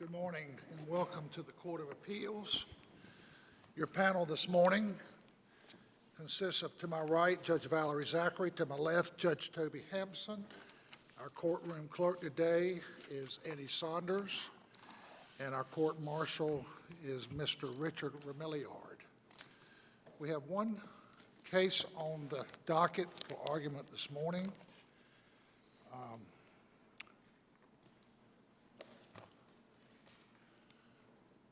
Good morning and welcome to the Court of Appeals. Your panel this morning consists of, to my right, Judge Valerie Zachary, to my left, Judge Toby Hampson. Our courtroom clerk today is Eddie Saunders, and our court marshal is Mr. Richard Remilliard. We have one case on the docket for argument this morning.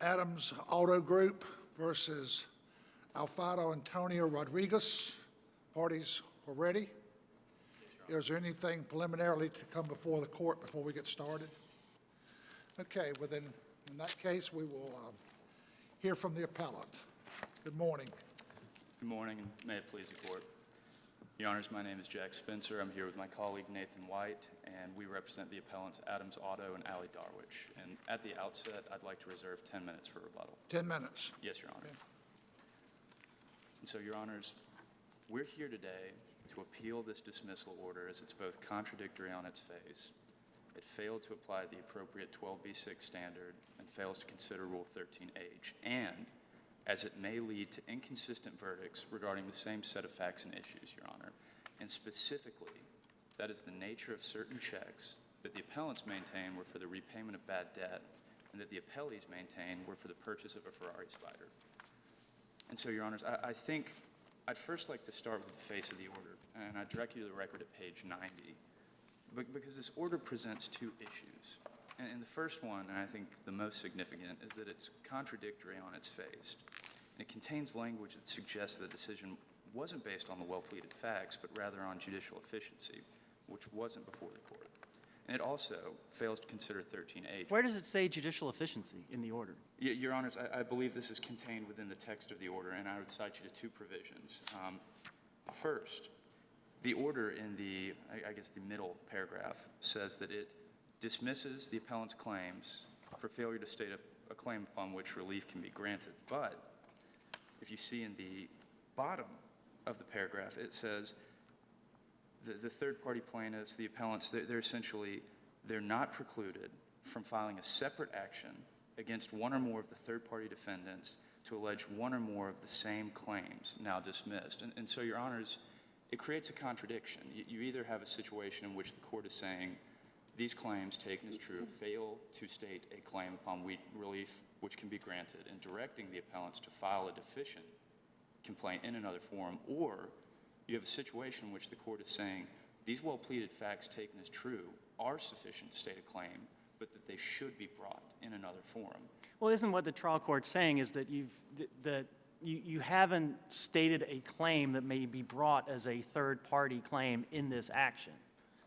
Adams Auto Group versus Alfredo Antonio Rodriguez. Parties are ready. Is there anything preliminarily to come before the court before we get started? Okay, well then, in that case, we will hear from the appellant. Good morning. Good morning, and may it please the court. Your Honors, my name is Jack Spencer. I'm here with my colleague Nathan White, and we represent the appellants Adams Auto and Allie Darwich. And at the outset, I'd like to reserve 10 minutes for rebuttal. 10 minutes. Yes, Your Honor. Okay. And so, Your Honors, we're here today to appeal this dismissal order as it's both contradictory on its face, it failed to apply the appropriate 12b6 standard, and fails to consider Rule 13H, and as it may lead to inconsistent verdicts regarding the same set of facts and issues, Your Honor. And specifically, that is the nature of certain checks that the appellants maintain were for the repayment of bad debt, and that the appellees maintain were for the purchase of a Ferrari Spider. And so, Your Honors, I think I'd first like to start with the face of the order, and I direct you to the record at page 90, because this order presents two issues. And the first one, and I think the most significant, is that it's contradictory on its face. And it contains language that suggests the decision wasn't based on the well-pleaded facts, but rather on judicial efficiency, which wasn't before the court. And it also fails to consider 13H. Where does it say judicial efficiency in the order? Your Honors, I believe this is contained within the text of the order, and I would cite you to two provisions. First, the order in the, I guess the middle paragraph, says that it dismisses the appellant's claims for failure to state a claim upon which relief can be granted. But if you see in the bottom of the paragraph, it says the third-party plaintiffs, the appellants, they're not precluded from filing a separate action against one or more of the third-party defendants to allege one or more of the same claims now dismissed. And so, Your Honors, it creates a contradiction. You either have a situation in which the court is saying these claims, taken as true, fail to state a claim upon relief which can be granted, and directing the appellants to file a deficient complaint in another forum, or you have a situation in which the court is saying these well-pleaded facts taken as true are sufficient to state a claim, but that they should be brought in another forum. Well, isn't what the trial court's saying is that you haven't stated a claim that may be brought as a third-party claim in this action?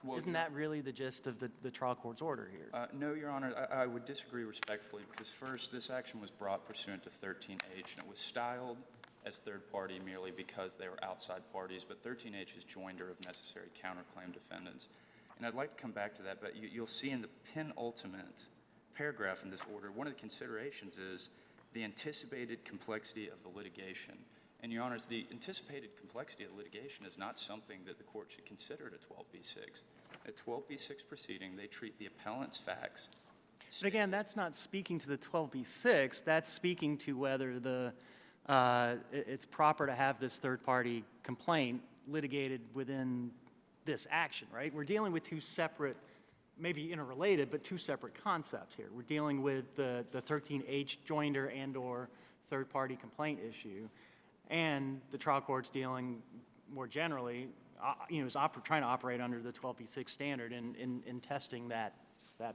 Well, isn't that really the gist of the trial court's order here? No, Your Honor, I would disagree respectfully, because first, this action was brought pursuant to 13H, and it was styled as third party merely because they were outside parties, but 13H is joinder of necessary counterclaim defendants. And I'd like to come back to that, but you'll see in the penultimate paragraph in this order, one of the considerations is the anticipated complexity of the litigation. And, Your Honors, the anticipated complexity of the litigation is not something that the court should consider at a 12b6. At 12b6 proceeding, they treat the appellant's facts. But again, that's not speaking to the 12b6. That's speaking to whether it's proper to have this third-party complaint litigated within this action, right? We're dealing with two separate, maybe interrelated, but two separate concepts here. We're dealing with the 13H joinder and/or third-party complaint issue, and the trial court's dealing more generally, is trying to operate under the 12b6 standard in testing that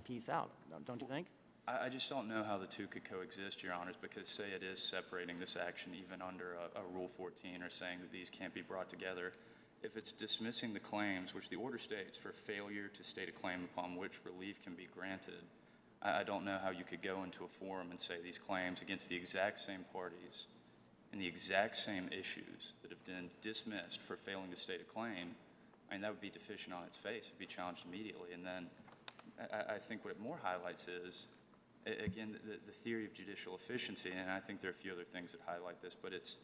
piece out, don't you think? I just don't know how the two could coexist, Your Honors, because say it is separating this action even under a Rule 14 or saying that these can't be brought together. If it's dismissing the claims, which the order states, for failure to state a claim upon which relief can be granted, I don't know how you could go into a forum and say these claims against the exact same parties and the exact same issues that have been dismissed for failing to state a claim, I mean, that would be deficient on its face. It would be challenged immediately. And then I think what it more highlights is, again, the theory of judicial efficiency, and I think there are a few other things that highlight this, but it's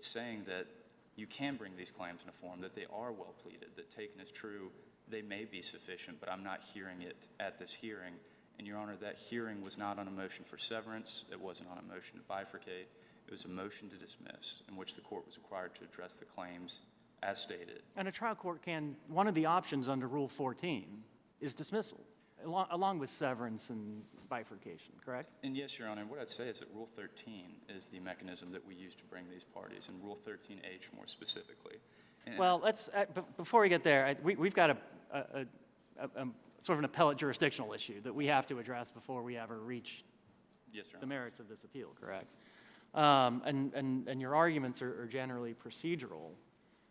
saying that you can bring these claims in a form, that they are well pleaded, that taken as true, they may be sufficient, but I'm not hearing it at this hearing. And, Your Honor, that hearing was not on a motion for severance. It wasn't on a motion to bifurcate. It was a motion to dismiss in which the court was required to address the claims as stated. And a trial court can, one of the options under Rule 14 is dismissal, along with severance and bifurcation, correct? And yes, Your Honor, and what I'd say is that Rule 13 is the mechanism that we use to bring these parties, and Rule 13H more specifically. And Well, let's, before we get there, we've got a sort of an appellate jurisdictional issue that we have to address before we ever reach yes, Your the Honor. merits of this appeal, correct? And your arguments are generally procedural.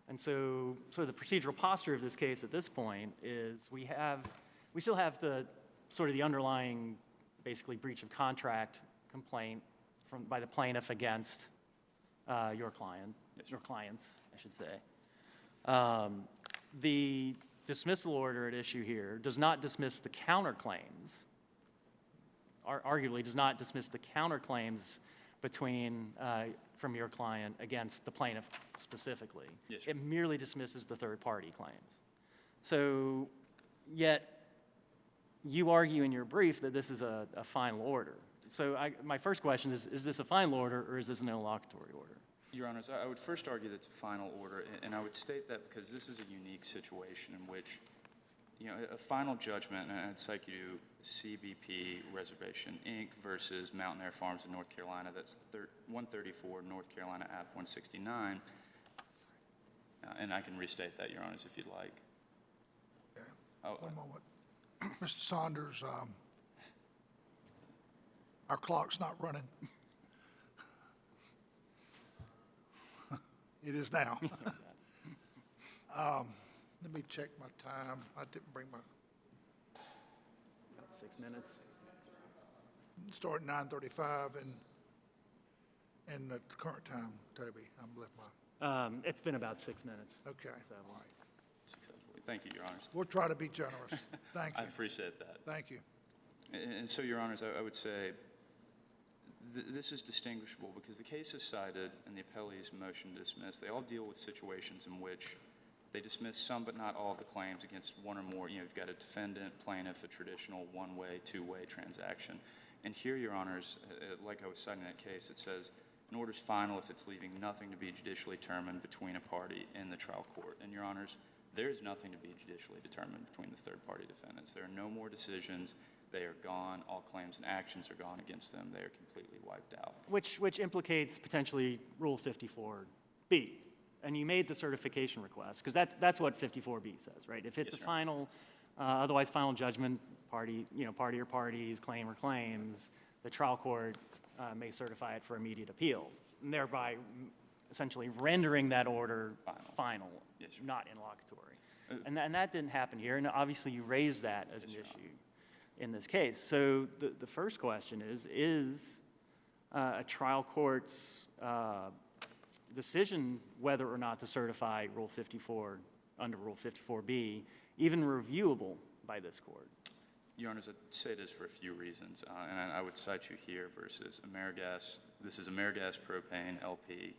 And so the procedural posture of this case at this point is we still have the sort of the underlying, basically breach of contract complaint by the plaintiff against your client, your clients, I should say. The dismissal order at issue here does not dismiss the counterclaims, arguably does not dismiss the counterclaims from your client against the plaintiff specifically. Yes, sir. It merely dismisses the third-party claims. So, yet, you argue in your brief that this is a final order. So my first question is this a final order or is this an interlocutory order? Your Honors, I would first argue that it's a final order, and I would state that because this is a unique situation in which, you know, a final judgment, and I'd cite you to CBP Reservation, Inc. versus Mountain Air Farms in North Carolina. That's 134 North Carolina App 169. And I can restate that, Your Honors, if you'd like. Okay. Oh, One moment. Mr. Saunders, our clock's not running. It is now. Let me check my time. I didn't bring my, About 6 minutes. start at 9:35 and the current time, Toby, I'm left my, It's been about 6 minutes. okay. So- All right. successfully. Thank you, Your Honors. We'll try to be generous. Thank I you. appreciate that. Thank you. And so, Your Honors, I would say this is distinguishable because the cases cited in the appellee's motion to dismiss, they all deal with situations in which they dismiss some but not all of the claims against one or more. You know, you've got a defendant, plaintiff, a traditional one-way, two-way transaction. And here, Your Honors, like I was citing in that case, it says, an order's final if it's leaving nothing to be judicially determined between a party and the trial court. And, Your Honors, there is nothing to be judicially determined between the third-party defendants. There are no more decisions. They are gone. All claims and actions are gone against them. They are completely wiped out. Which implicates potentially Rule 54B. And you made the certification request, because that's what 54B says, right? If it's Yes, a sir. final, otherwise final judgment, party or parties, claim or claims, the trial court may certify it for immediate appeal, and thereby essentially rendering that order final, Yes, sir. not interlocutory. And that didn't happen here, and obviously you raised that as an Yes, Your Honor. issue in this case. So the first question is a trial court's decision whether or not to certify Rule 54 under Rule 54B even reviewable by this court? Your Honors, I'd say this for a few reasons, and I would cite you here versus Amerigas. This is Amerigas Propane LP,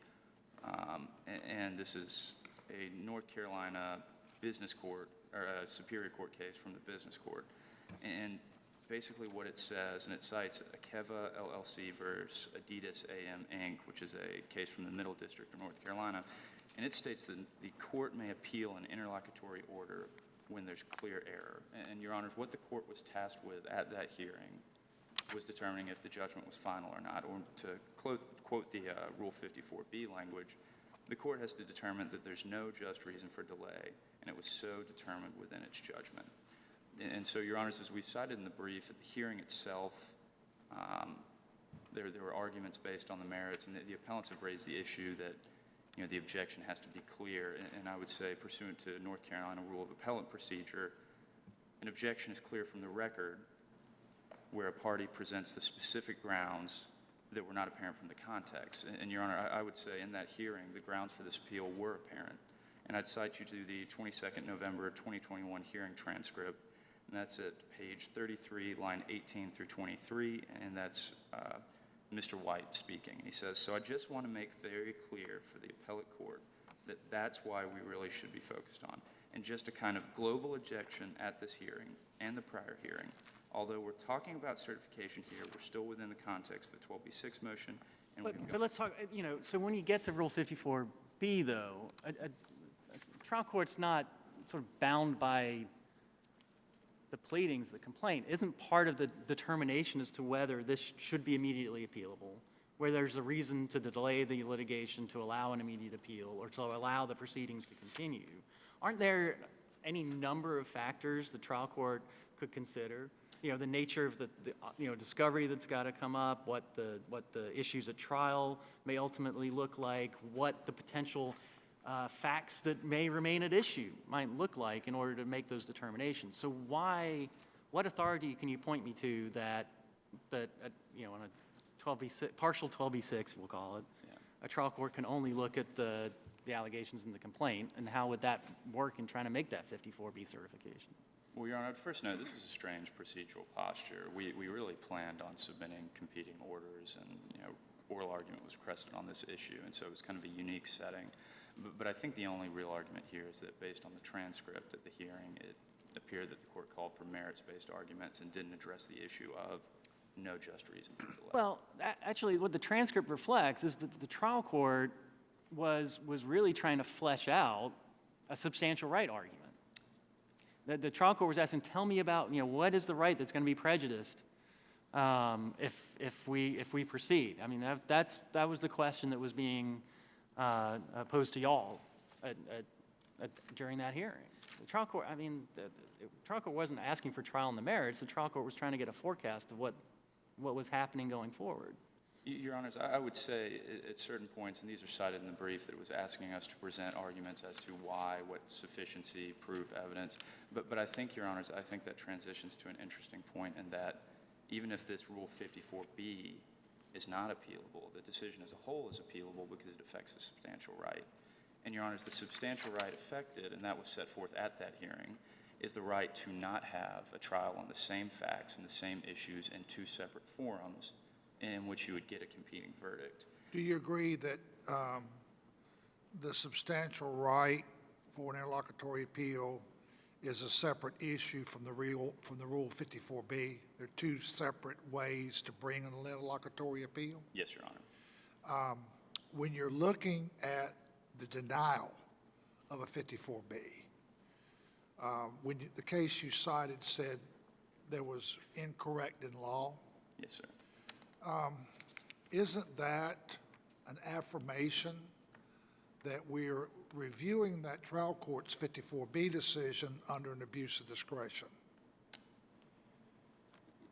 and this is a North Carolina business court, or a Superior Court case from the business court. And basically what it says, and it cites Akeva LLC versus Adidas AM Inc., which is a case from the Middle District of North Carolina, and it states that the court may appeal an interlocutory order when there's clear error. And, Your Honors, what the court was tasked with at that hearing was determining if the judgment was final or not, or to quote the Rule 54B language, the court has to determine that there's no just reason for delay, and it was so determined within its judgment. And so, Your Honors, as we've cited in the brief, at the hearing itself, there were arguments based on the merits, and the appellants have raised the issue that, you know, the objection has to be clear. And I would say, pursuant to North Carolina Rule of Appellate Procedure, an objection is clear from the record where a party presents the specific grounds that were not apparent from the context. And Your Honor, I would say in that hearing, the grounds for this appeal were apparent. And I'd cite you to the 22nd November 2021 hearing transcript, and that's at page 33, line 18 through 23, and that's Mr. White speaking. He says, "So I just want to make very clear for the appellate court that that's why we really should be focused on. And just a kind of global objection at this hearing and the prior hearing although we're talking about certification here, we're still within the context of the 12B6 motion. And we've But got- let's talk, so when you get to Rule 54B, though, a trial court's not sort of bound by the pleadings, the complaint. Isn't part of the determination as to whether this should be immediately appealable, where there's a reason to delay the litigation to allow an immediate appeal or to allow the proceedings to continue? Aren't there any number of factors the trial court could consider? The nature of the discovery that's got to come up, what the issues at trial may ultimately look like, what the potential facts that may remain at issue might look like in order to make those determinations. So what authority can you point me to that on a 12B6, partial 12B6, we'll call it, a trial court can only look at the allegations in the complaint, and how would that work in trying to make that 54B certification? Well, Your Honor, I'd first note this was a strange procedural posture. We really planned on submitting competing orders, and oral argument was requested on this issue, and so it was kind of a unique setting. But I think the only real argument here is that based on the transcript at the hearing, it appeared that the court called for merits-based arguments and didn't address the issue of no just reason for delay. Well, actually, what the transcript reflects is that the trial court was really trying to flesh out a substantial right argument. The trial court was asking, tell me about, what is the right that's going to be prejudiced if we proceed? I mean, that was the question that was being posed to y'all during that hearing. The trial court, the trial court wasn't asking for trial on the merits. The trial court was trying to get a forecast of what was happening going forward. Your Honors, I would say at certain points, and these are cited in the brief, that it was asking us to present arguments as to why, what sufficiency, proof, evidence. But I think, Your Honors, I think that transitions to an interesting point in that even if this Rule 54B is not appealable, the decision as a whole is appealable because it affects a substantial right. And, Your Honors, the substantial right affected, and that was set forth at that hearing, is the right to not have a trial on the same facts and the same issues in two separate forums in which you would get a competing verdict. Do you agree that the substantial right for an interlocutory appeal is a separate issue from the Rule 54B? There are two separate ways to bring an interlocutory appeal? Yes, Your Honor. When you're looking at the denial of a 54B, the case you cited said there was incorrect in law. Yes, sir. Isn't that an affirmation that we're reviewing that trial court's 54B decision under an abuse of discretion?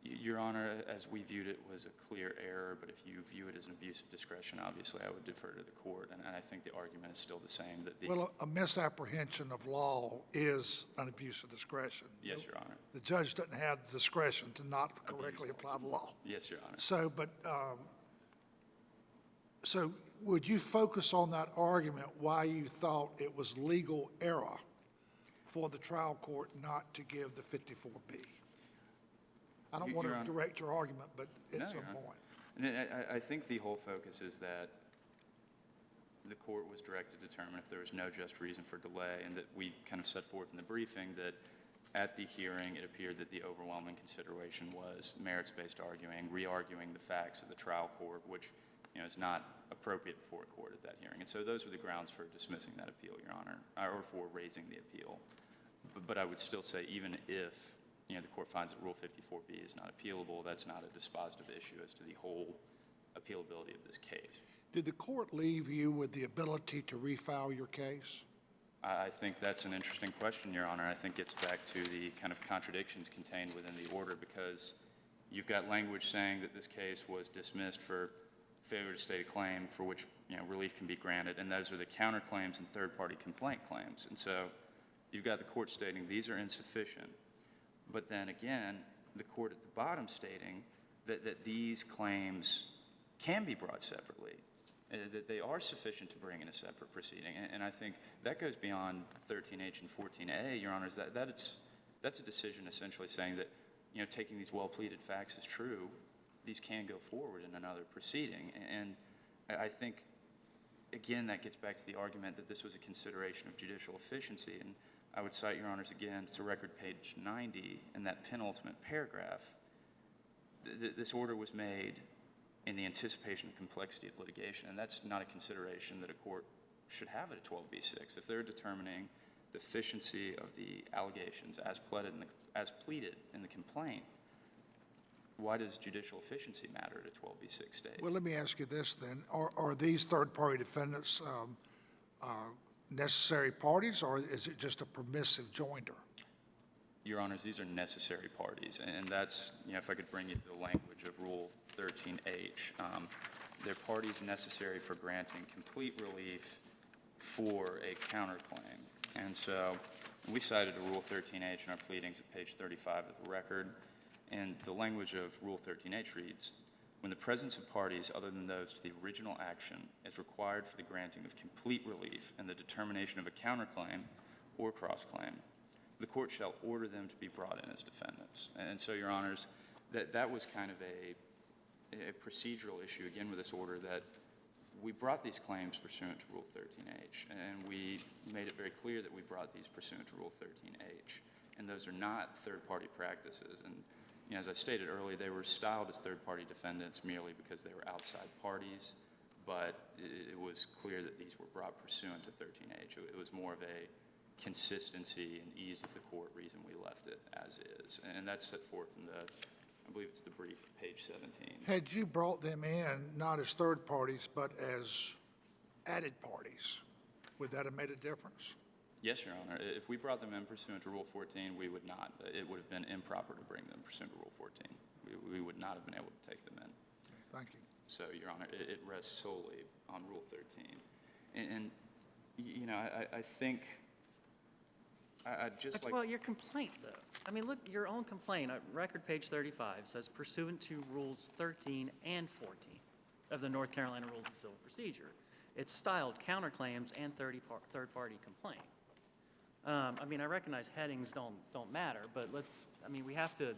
Your Honor, as we viewed it, was a clear error, but if you view it as an abuse of discretion, obviously I would defer to the court, and I think the argument is still the same. That Well, a misapprehension of law is an abuse of discretion. Yes, Your Honor. The judge doesn't have the discretion to not correctly apply the law. Yes, Your Honor. So would you focus on that argument, why you thought it was legal error for the trial court not to give the 54B? I don't want Your to Honor. direct your argument, but at No, some Your Honor. point. And I think the whole focus is that the court was directed to determine if there was no just reason for delay, and that we kind of set forth in the briefing that at the hearing it appeared that the overwhelming consideration was merits-based arguing, re-arguing the facts of the trial court, which is not appropriate before a court at that hearing. And so those were the grounds for dismissing that appeal, Your Honor, or for raising the appeal. But I would still say even if the court finds that Rule 54B is not appealable, that's not a dispositive issue as to the whole appealability of this case. Did the court leave you with the ability to refile your case? I think that's an interesting question, Your Honor. I think it's back to the kind of contradictions contained within the order, because you've got language saying that this case was dismissed for failure to state a claim for which relief can be granted, and those are the counterclaims and third-party complaint claims. And so you've got the court stating these are insufficient, but then again, the court at the bottom stating that these claims can be brought separately, that they are sufficient to bring in a separate proceeding. And I think that goes beyond 13H and 14A, Your Honors. That's a decision essentially saying that, taking these well-pleaded facts as true, these can go forward in another proceeding. And I think, again, that gets back to the argument that this was a consideration of judicial efficiency. And I would cite, Your Honors, again, to record page 90, in that penultimate paragraph. This order was made in the anticipation of complexity of litigation, and that's not a consideration that a court should have at a 12b6. If they're determining the efficiency of the allegations as pleaded in the complaint, why does judicial efficiency matter at a 12b6 stage? Well, let me ask you this then. Are these third-party defendants necessary parties, or is it just a permissive joinder? Your Honors, these are necessary parties, and that's, if I could bring you to the language of Rule 13H, they're parties necessary for granting complete relief for a counterclaim. And so we cited a Rule 13H in our pleadings at page 35 of the record, and the language of Rule 13H reads, when the presence of parties other than those to the original action is required for the granting of complete relief and the determination of a counterclaim or cross-claim, the court shall order them to be brought in as defendants. And so, Your Honors, that was kind of a procedural issue, again, with this order, that we brought these claims pursuant to Rule 13H, and we made it very clear that we brought these pursuant to Rule 13H. And those are not third-party practices. And as I stated earlier, they were styled as third-party defendants merely because they were outside parties, but it was clear that these were brought pursuant to 13H. It was more of a consistency and ease of the court reason we left it as is. And that's set forth in the, I believe it's the brief, page 17. Had you brought them in not as third parties, but as added parties, would that have made a difference? Yes, Your Honor. If we brought them in pursuant to Rule 14, we would not. It would have been improper to bring them pursuant to Rule 14. We would not have been able to take them in. Thank you. So, Your Honor, it rests solely on Rule 13. And I think I'd just like... Well, your complaint, though. I mean, look, your own complaint, record page 35, says pursuant to Rules 13 and 14 of the North Carolina Rules of Civil Procedure. It's styled counterclaims and third-party complaint. I mean, I recognize headings don't matter, but we have to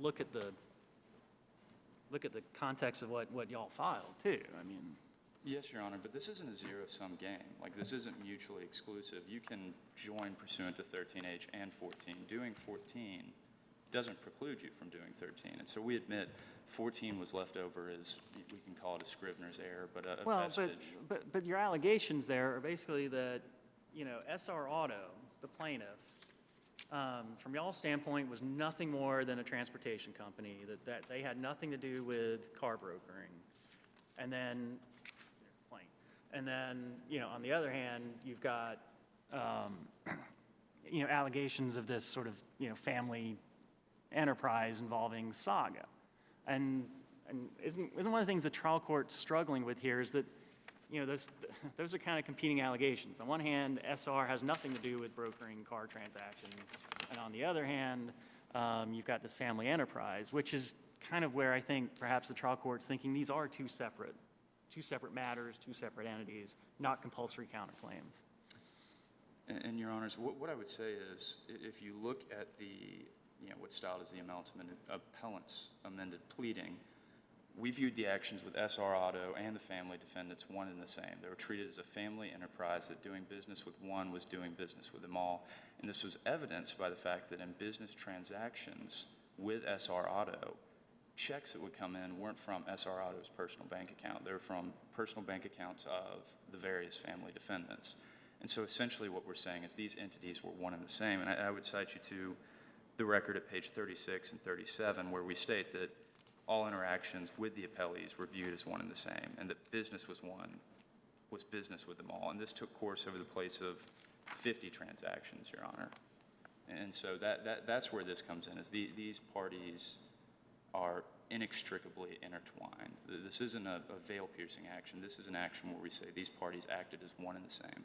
look at the context of what y'all filed, too. I mean... Yes, Your Honor, but this isn't a zero-sum game. Like, this isn't mutually exclusive. You can join pursuant to 13H and 14. Doing 14 doesn't preclude you from doing 13. And so we admit 14 was left over as, we can call it a Scrivener's error, but a vestige. But your allegations there are basically that, SRAuto, the plaintiff, from y'all's standpoint, was nothing more than a transportation company, that they had nothing to do with car brokering. And then, on the other hand, you've got, allegations of this sort of, family enterprise involving Saga. And isn't one of the things the trial court's struggling with here is that, those are kind of competing allegations. On one hand, SR has nothing to do with brokering car transactions. And on the other hand, you've got this family enterprise, which is kind of where I think perhaps the trial court's thinking these are two separate matters, two separate entities, not compulsory counterclaims. And Your Honors, what I would say is, if you look at the, what's styled as the appellant's amended pleading, we viewed the actions with SRAuto and the family defendants one and the same. They were treated as a family enterprise that doing business with one was doing business with them all. And this was evidenced by the fact that in business transactions with SRAuto, checks that would come in weren't from SRAuto's personal bank account. They were from personal bank accounts of the various family defendants. And so essentially what we're saying is these entities were one and the same. And I would cite you to the record at page 36 and 37 where we state that all interactions with the appellees were viewed as one and the same, and that business was business with them all. And this took course over the place of 50 transactions, Your Honor. And so that's where this comes in, is these parties are inextricably intertwined. This isn't a veil-piercing action. This is an action where we say these parties acted as one and the same.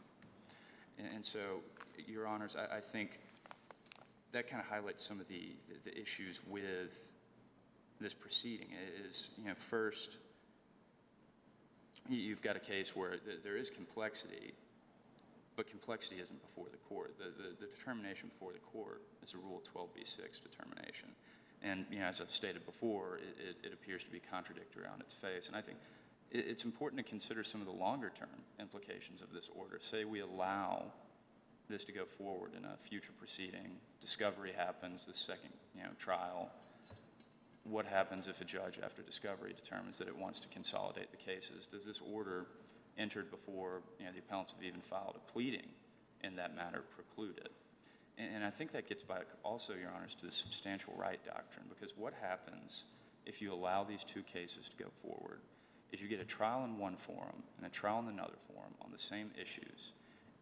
And so, Your Honors, I think that kind of highlights some of the issues with this proceeding. Is, first, you've got a case where there is complexity, but complexity isn't before the court. The determination before the court is a Rule 12b6 determination. And as I've stated before, it appears to be contradictory on its face. And I think it's important to consider some of the longer-term implications of this order. Say we allow this to go forward in a future proceeding, discovery happens, the second, trial. What happens if a judge, after discovery, determines that it wants to consolidate the cases? Does this order entered before, the appellants have even filed a pleading in that matter preclude it? And I think that gets back also, Your Honors, to the substantial right doctrine, because what happens if you allow these two cases to go forward is you get a trial in one forum and a trial in another forum on the same issues,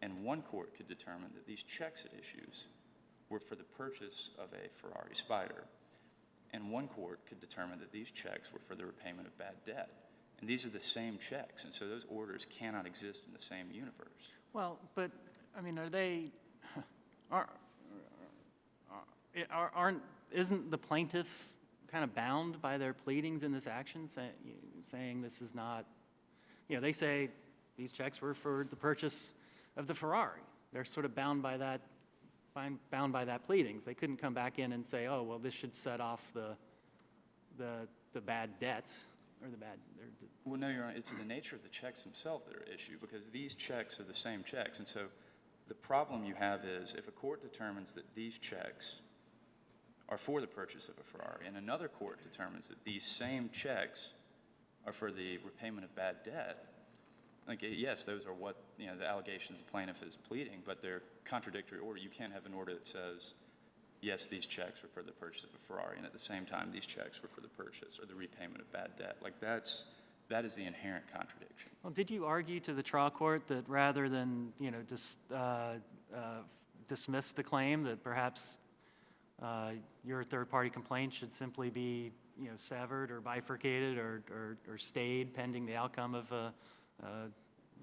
and one court could determine that these checks at issues were for the purchase of a Ferrari Spider, and one court could determine that these checks were for the repayment of bad debt. And these are the same checks, and so those orders cannot exist in the same universe. Well, but, I mean, isn't the plaintiff kind of bound by their pleadings in this action, saying this is not, they say these checks were for the purchase of the Ferrari. They're sort of bound by that pleadings. They couldn't come back in and say, oh, well, this should set off the bad debts or the bad. Well, no, Your Honor, it's the nature of the checks themselves that are at issue, because these checks are the same checks. And so the problem you have is if a court determines that these checks are for the purchase of a Ferrari, and another court determines that these same checks are for the repayment of bad debt, like, yes, those are what, the allegations the plaintiff is pleading, but they're contradictory order. You can't have an order that says, yes, these checks were for the purchase of a Ferrari, and at the same time, these checks were for the purchase or the repayment of bad debt. Like, that is the inherent contradiction. Well, did you argue to the trial court that rather than, dismiss the claim, that perhaps your third-party complaint should simply be, severed or bifurcated or stayed pending the outcome of the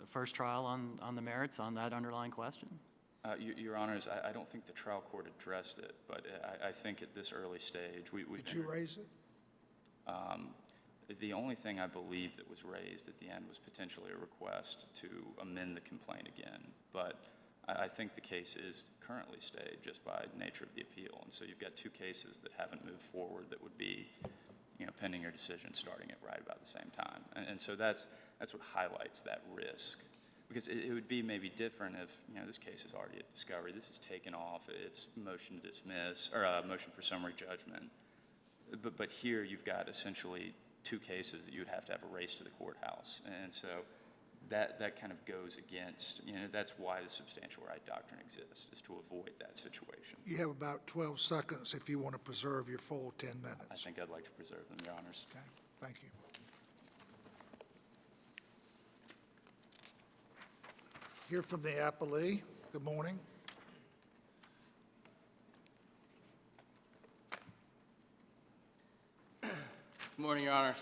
first trial on the merits on that underlying question? Your Honors, I don't think the trial court addressed it, but I think at this early stage, Did you raise it? The only thing I believe that was raised at the end was potentially a request to amend the complaint again. But I think the case is currently stayed just by nature of the appeal. And so you've got two cases that haven't moved forward that would be, pending your decision starting at right about the same time. And so that's what highlights that risk. Because it would be maybe different if, this case is already at discovery. This is taken off. It's motion to dismiss, or motion for summary judgment. But here you've got essentially two cases that you'd have to have a race to the courthouse. And so that kind of goes against, that's why the substantial right doctrine exists, is to avoid that situation. You have about 12 seconds if you want to preserve your full 10 minutes. I think I'd like to preserve them, Your Honors. Okay, thank you. Hear from the appellee. Good morning. Good morning, Your Honor.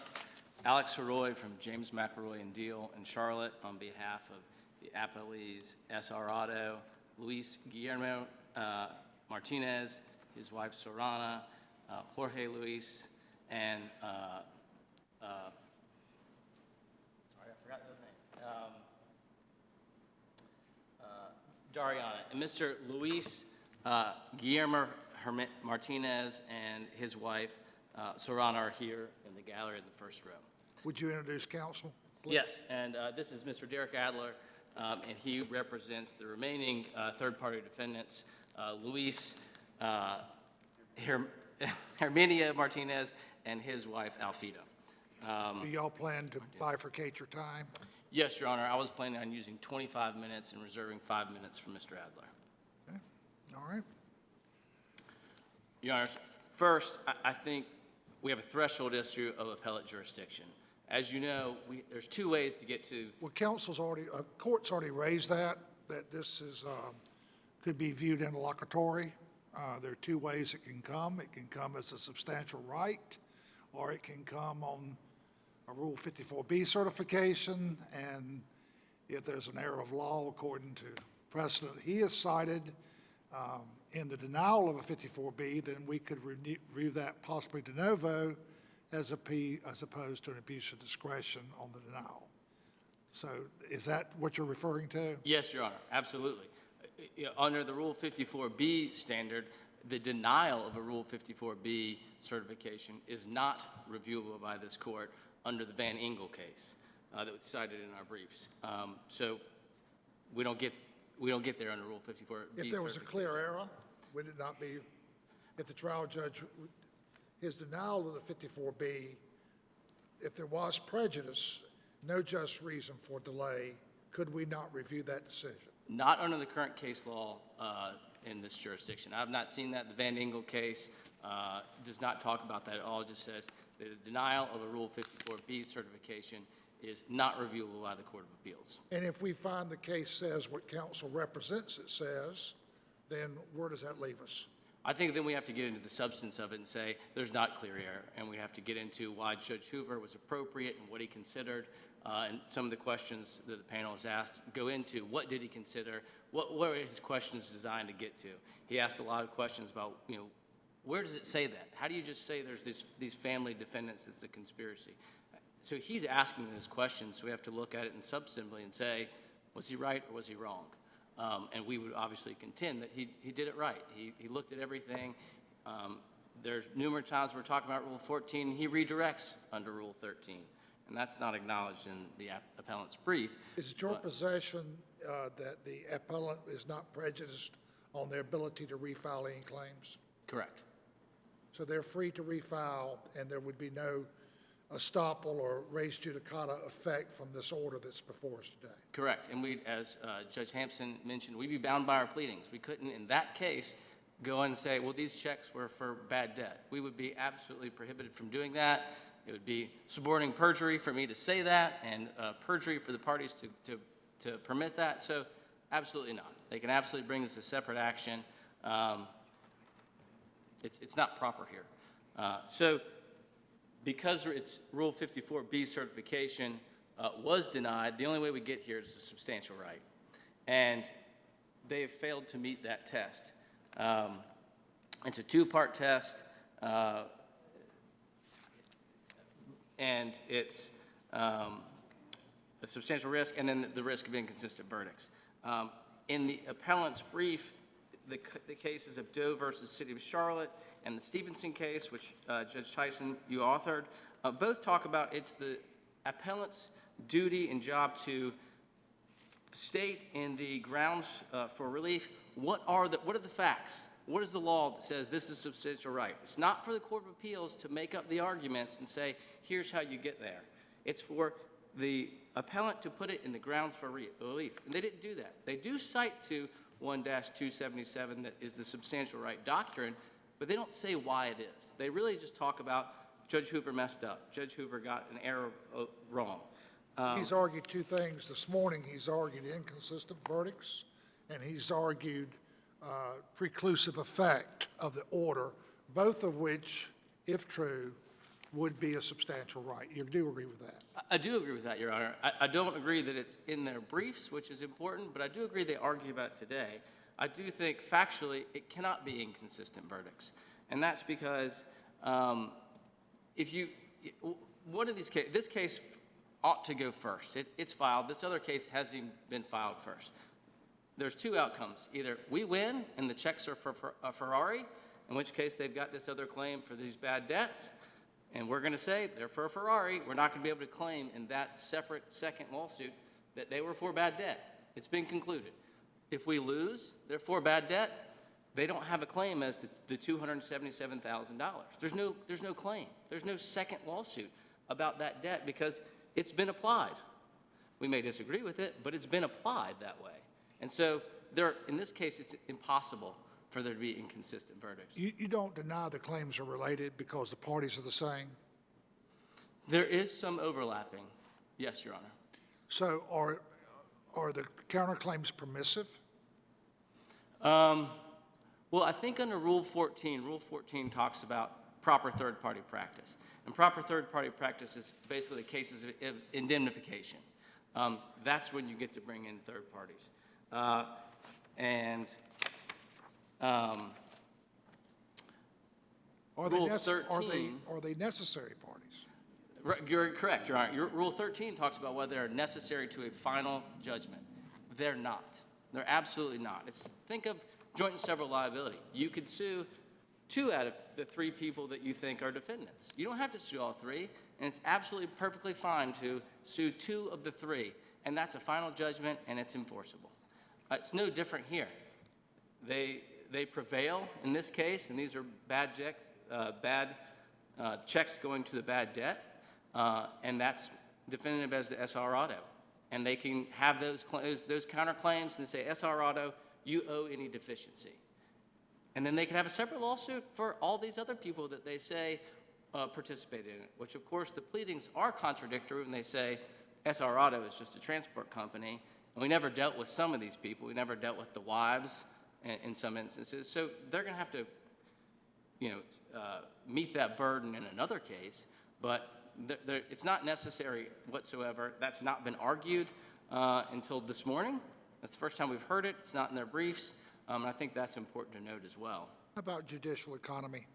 Alex Heroy from James McElroy and Deal in Charlotte on behalf of the appellees SRAuto, Luis Guillermo Martinez, his wife Sorana, Jorge Luis, and sorry, I forgot the name. Dariana. And Mr. Luis Guillermo Martinez and his wife Sorana are here in the gallery in the first row. Would you introduce counsel, please? Yes, and this is Mr. Derek Adler, and he represents the remaining third-party defendants, Luis Herminia Martinez and his wife, Alfida. Do y'all plan to bifurcate your time? Yes, Your Honor. I was planning on using 25 minutes and reserving 5 minutes for Mr. Adler. Okay, all right. Your Honor, first, I think we have a threshold issue of appellate jurisdiction. As you know, there's two ways to get to. Well, court's already raised that this is, could be viewed interlocutory. There are two ways it can come. It can come as a substantial right, or it can come on a Rule 54B certification, and if there's an error of law according to precedent he has cited in the denial of a 54B, then we could review that possibly de novo as opposed to an abuse of discretion on the denial. So is that what you're referring to? Yes, Your Honor, absolutely. Under the Rule 54B standard, the denial of a Rule 54B certification is not reviewable by this court under the Van Engel case that was cited in our briefs. So we don't get we don't get there under Rule 54B. If there was a clear error, would it not be, if the trial judge, his denial of the 54B, if there was prejudice, no just reason for delay, could we not review that decision? Not under the current case law in this jurisdiction. I've not seen that. The Van Dingle case does not talk about that at all. It just says that a denial of a Rule 54B certification is not reviewable by the Court of Appeals. And if we find the case says what counsel represents it says, then where does that leave us? I think then we have to get into the substance of it and say there's not clear error, and we have to get into why Judge Hoover was appropriate and what he considered, and some of the questions that the panel has asked go into what did he consider, what were his questions designed to get to. He asked a lot of questions about, where does it say that? How do you just say there's these family defendants, it's a conspiracy? So he's asking those questions, so we have to look at it and substantively and say, was he right or was he wrong? And we would obviously contend that he did it right. He looked at everything. There's numerous times we're talking about Rule 14, he redirects under Rule 13, and that's not acknowledged in the appellant's brief. Is it your possession that the appellant is not prejudiced on their ability to refile any claims? Correct. So they're free to refile, and there would be no estoppel or res judicata effect from this order that's before us today? Correct. And we, as Judge Hampson mentioned, we'd be bound by our pleadings. We couldn't, in that case, go and say, well, these checks were for bad debt. We would be absolutely prohibited from doing that. It would be suborning perjury for me to say that, and perjury for the parties to permit that. So absolutely not. They can absolutely bring this as separate action. It's not proper here. So because it's Rule 54B certification was denied, the only way we get here is a substantial right. And they have failed to meet that test. It's a two-part test, and it's a substantial risk, and then the risk of inconsistent verdicts. In the appellant's brief, the cases of Doe versus City of Charlotte and the Stevenson case, which Judge Tyson, you authored, both talk about it's the appellant's duty and job to state in the grounds for relief what are the facts. What is the law that says this is a substantial right? It's not for the Court of Appeals to make up the arguments and say, here's how you get there. It's for the appellant to put it in the grounds for relief. And they didn't do that. They do cite to 1-277 that is the substantial right doctrine, but they don't say why it is. They really just talk about Judge Hoover messed up. Judge Hoover got an error wrong. He's argued two things. This morning, he's argued inconsistent verdicts, and he's argued preclusive effect of the order, both of which, if true, would be a substantial right. You do agree with that? I do agree with that, Your Honor. I don't agree that it's in their briefs, which is important, but I do agree they argue about it today. I do think factually it cannot be inconsistent verdicts. And that's because if you, one of these cases, this case ought to go first. It's filed. This other case hasn't even been filed first. There's two outcomes. Either we win and the checks are for a Ferrari, in which case they've got this other claim for these bad debts, and we're going to say they're for a Ferrari. We're not going to be able to claim in that separate second lawsuit that they were for bad debt. It's been concluded. If we lose, they're for bad debt, they don't have a claim as the $277,000. There's no claim. There's no second lawsuit about that debt because it's been applied. We may disagree with it, but it's been applied that way. And so in this case, it's impossible for there to be inconsistent verdicts. You don't deny the claims are related because the parties are the same? There is some overlapping. Yes, Your Honor. So are the counterclaims permissive? Well, I think under Rule 14 talks about proper third-party practice. And proper third-party practice is basically cases of indemnification. That's when you get to bring in third parties. Are they necessary parties? You're correct, Your Honor. Rule 13 talks about whether they're necessary to a final judgment. They're not. They're absolutely not. Think of joint and several liability. You could sue 2 out of the 3 people that you think are defendants. You don't have to sue all 3, and it's absolutely perfectly fine to sue 2 of the 3, and that's a final judgment, and it's enforceable. It's no different here. They prevail in this case, and these are bad checks going to the bad debt, and that's definitive as the SRAuto. And they can have those counterclaims and say, SRAuto, you owe any deficiency. And then they can have a separate lawsuit for all these other people that they say participated in it, which of course the pleadings are contradictory when they say SRAuto is just a transport company, and we never dealt with some of these people. We never dealt with the wives in some instances. So they're going to have to, meet that burden in another case, but it's not necessary whatsoever. That's not been argued until this morning. That's the first time we've heard it. It's not in their briefs, and I think that's important to note as well. How about judicial economy?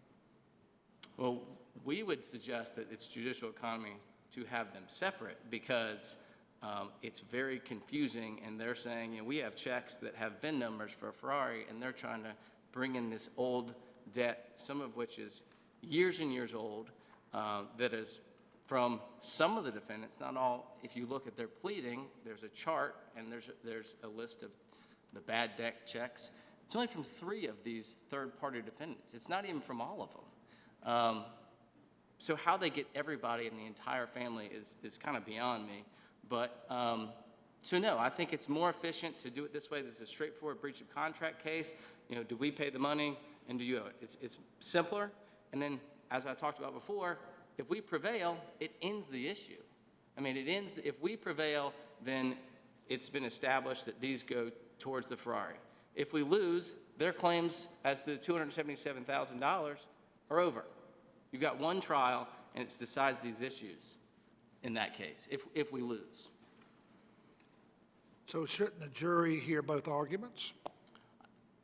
Well, we would suggest that it's judicial economy to have them separate because it's very confusing, and they're saying, we have checks that have VIN numbers for a Ferrari, and they're trying to bring in this old debt, some of which is years and years old, that is from some of the defendants, not all. If you look at their pleading, there's a chart, and there's a list of the bad debt checks. It's only from 3 of these third-party defendants. It's not even from all of them. So how they get everybody in the entire family is kind of beyond me. But, so no, I think it's more efficient to do it this way. This is a straightforward breach of contract case. Do we pay the money and do you owe it? It's simpler. And then, as I talked about before, if we prevail, it ends the issue. I mean, if we prevail, then it's been established that these go towards the Ferrari. If we lose, their claims as the $277,000 are over. You've got one trial, and it decides these issues in that case, if we lose. So shouldn't the jury hear both arguments?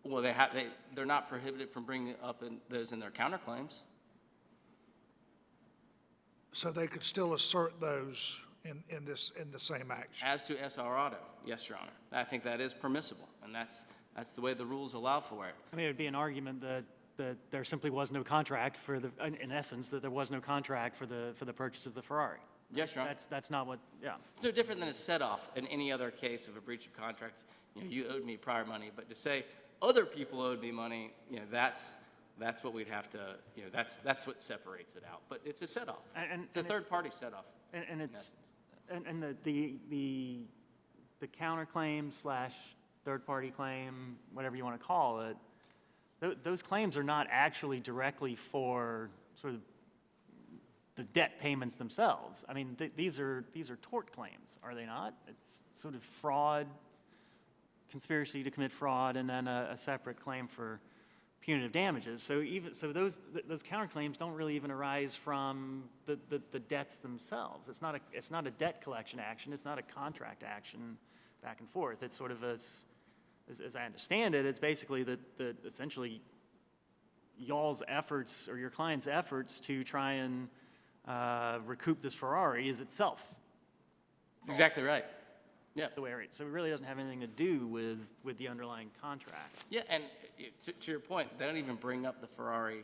Well, they're not prohibited from bringing up those in their counterclaims. So they could still assert those in the same action? As to SRAuto, yes, Your Honor. I think that is permissible, and that's the way the rules allow for it. I mean, it would be an argument that there simply was no contract in essence, that there was no contract for the purchase of the Ferrari. Yes, Your Honor. That's not what, yeah. It's no different than a set-off in any other case of a breach of contract. You owed me prior money, but to say other people owed me money, that's what we'd have to, that's what separates it out. But it's a set-off. It's a third-party set-off. And it's the counterclaim / third-party claim, whatever you want to call it, those claims are not actually directly for sort of the debt payments themselves. I mean, these are tort claims, are they not? It's sort of fraud, conspiracy to commit fraud, and then a separate claim for punitive damages. So those counterclaims don't really even arise from the debts themselves. It's not a debt collection action. It's not a contract action back and forth. It's sort of as I understand it, it's basically that essentially y'all's efforts or your client's efforts to try and recoup this Ferrari is itself. Exactly right. Yeah. The way it reads. So it really doesn't have anything to do with the underlying contract. Yeah, and to your point, they don't even bring up the Ferrari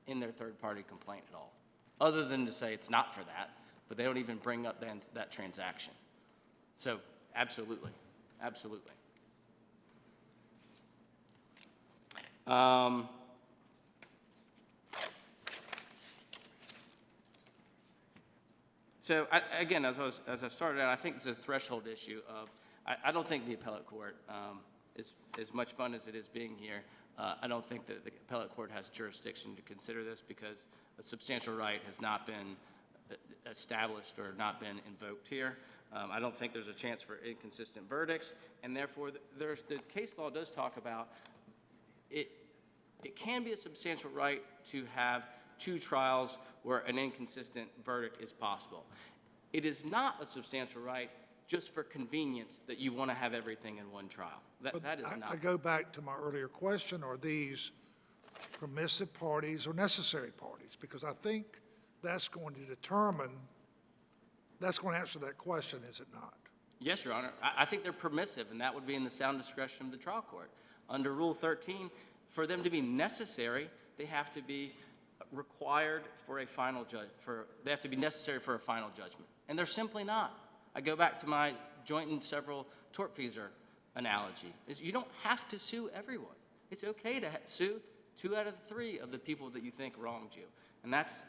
in their third-party complaint at all, other than to say it's not for that, but they don't even bring up that transaction. So absolutely, absolutely. So again, as I started out, I think it's a threshold issue of, I don't think the appellate court is as much fun as it is being here. I don't think that the appellate court has jurisdiction to consider this because a substantial right has not been established or not been invoked here. I don't think there's a chance for inconsistent verdicts, and therefore the case law does talk about it. It can be a substantial right to have 2 trials where an inconsistent verdict is possible. It is not a substantial right just for convenience that you want to have everything in one trial. That is not. I go back to my earlier question, are these permissive parties or necessary parties? Because I think that's going to answer that question, is it not? Yes, Your Honor. I think they're permissive, and that would be in the sound discretion of the trial court. Under Rule 13, for them to be necessary, they have to be required for a final they have to be necessary for a final judgment. And they're simply not. I go back to my joint and several tortfeasor analogy is you don't have to sue everyone. It's okay to sue 2 out of 3 of the people that you think wronged you. And that's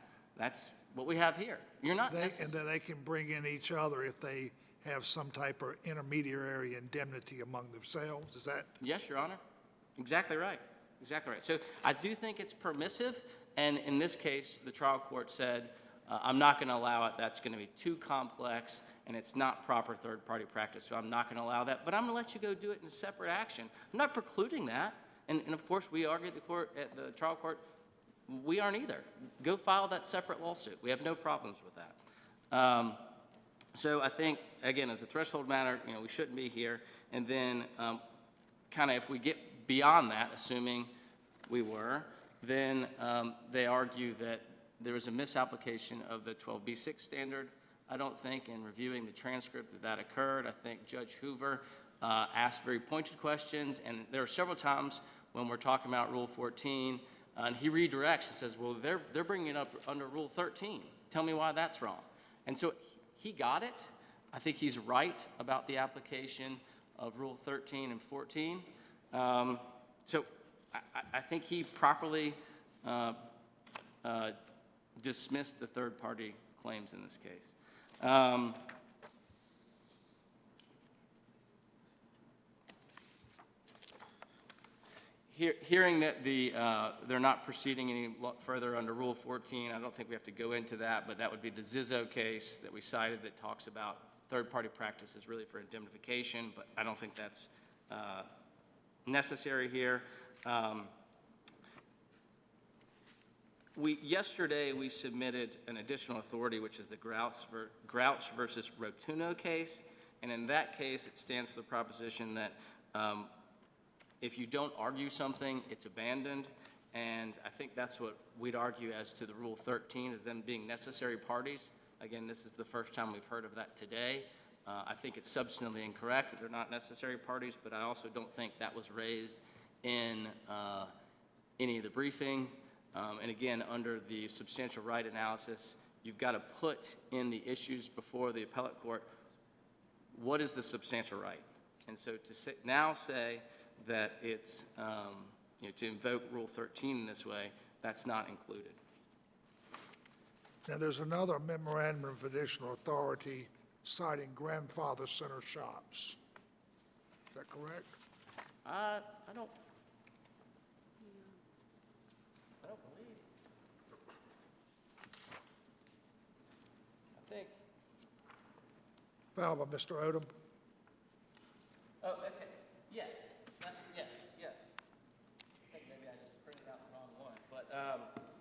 what we have here. You're not And then they can bring in each other if they have some type of intermediary indemnity among themselves. Is that? Yes, Your Honor. Exactly right. Exactly right. So I do think it's permissive, and in this case, the trial court said, I'm not going to allow it. That's going to be too complex, and it's not proper third-party practice, so I'm not going to allow that. But I'm going to let you go do it in a separate action. I'm not precluding that. And of course, we argued at the trial court, we aren't either. Go file that separate lawsuit. We have no problems with that. So I think, again, as a threshold matter, we shouldn't be here. And then kind of if we get beyond that, assuming we were, then they argue that there was a misapplication of the 12b6 standard. I don't think in reviewing the transcript that occurred. I think Judge Hoover asked very pointed questions, and there are several times when we're talking about Rule 14, and he redirects and says, well, they're bringing it up under Rule 13. Tell me why that's wrong. And so he got it. I think he's right about the application of Rule 13 and 14. So I think he properly dismissed the third-party claims in this case. Hearing that they're not proceeding any further under Rule 14, I don't think we have to go into that, but that would be the Zizzo case that we cited that talks about third-party practices really for indemnification, but I don't think that's necessary here. Yesterday, we submitted an additional authority, which is the Grouch versus Rotuno case, and in that case, it stands for the proposition that if you don't argue something, it's abandoned, and I think that's what we'd argue as to the Rule 13 as them being necessary parties. Again, this is the first time we've heard of that today. I think it's substantively incorrect that they're not necessary parties, but I also don't think that was raised in any of the briefing. And again, under the substantial right analysis, you've got to put in the issues before the appellate court, what is the substantial right? And so to now say that it's, to invoke Rule 13 in this way, that's not included. Now, there's another memorandum of additional authority citing grandfather center shops. Is that correct? I don't believe. I think. Filed by Mr. Odom. Oh, okay. Yes. Yes. I think maybe I just printed out the wrong one, but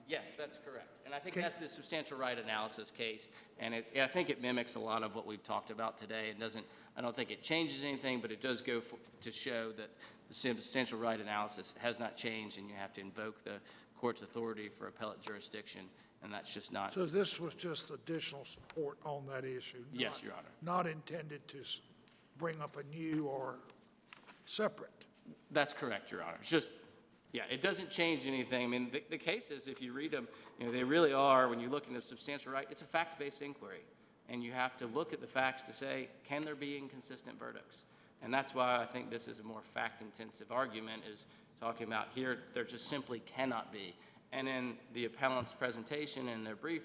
yes, that's correct. And I think that's the substantial right analysis case, and I think it mimics a lot of what we've talked about today. I don't think it changes anything, but it does go to show that the substantial right analysis has not changed, and you have to invoke the court's authority for appellate jurisdiction, and that's just not. So this was just additional support on that issue? Yes, Your Honor. Not intended to bring up a new or separate? That's correct, Your Honor. It's just, yeah, it doesn't change anything. I mean, the cases, if you read them, they really are, when you look into substantial right, it's a fact-based inquiry. And you have to look at the facts to say, can there be inconsistent verdicts? And that's why I think this is a more fact-intensive argument, is talking about here, there just simply cannot be. And in the appellant's presentation and their brief,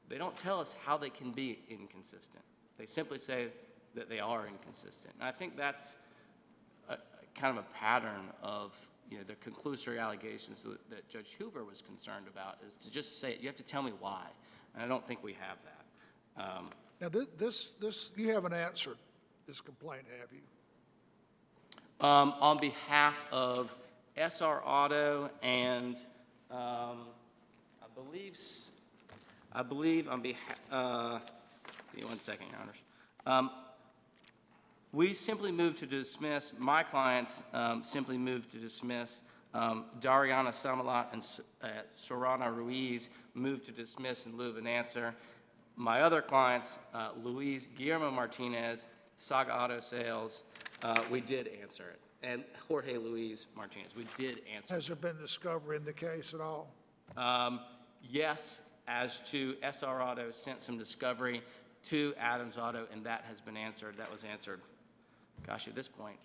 they don't tell us how they can be inconsistent. They simply say that they are inconsistent. And I think that's kind of a pattern of the conclusory allegations that Judge Hoover was concerned about, is to just say it. You have to tell me why. And I don't think we have that. Now, this you haven't answered this complaint, have you? On behalf of SRAuto and I believe on behalf, give me 1 second, Your Honors. We simply moved to dismiss, my clients simply moved to dismiss, Dariana Samalat and Sorana Ruiz moved to dismiss in lieu of an answer. My other clients, Luis Guillermo Martinez, Saga Auto Sales, we did answer it. And Jorge Luis Martinez, we did answer it. Has there been discovery in the case at all? Yes, as to SRAuto sent some discovery to Adams Auto, and that has been answered. That was answered, gosh, at this point,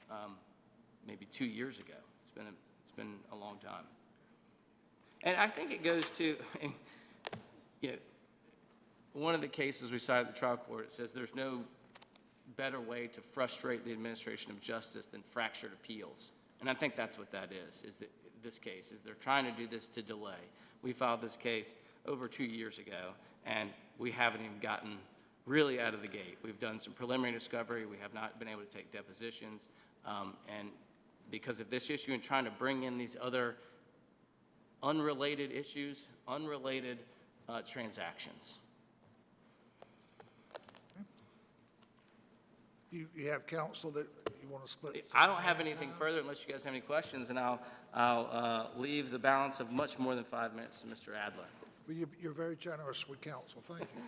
maybe 2 years ago. It's been a long time. And I think it goes to, you know, one of the cases we cited at the trial court, it says there's no better way to frustrate the administration of justice than fractured appeals. And I think that's what that is that this case, is they're trying to do this to delay. We filed this case over 2 years ago, and we haven't even gotten really out of the gate. We've done some preliminary discovery. We have not been able to take depositions. And because of this issue and trying to bring in these other unrelated issues, unrelated transactions. You have counsel that you want to split? I don't have anything further unless you guys have any questions, and I'll leave the balance of much more than 5 minutes to Mr. Adler. Well, you're very generous with counsel. Thank you.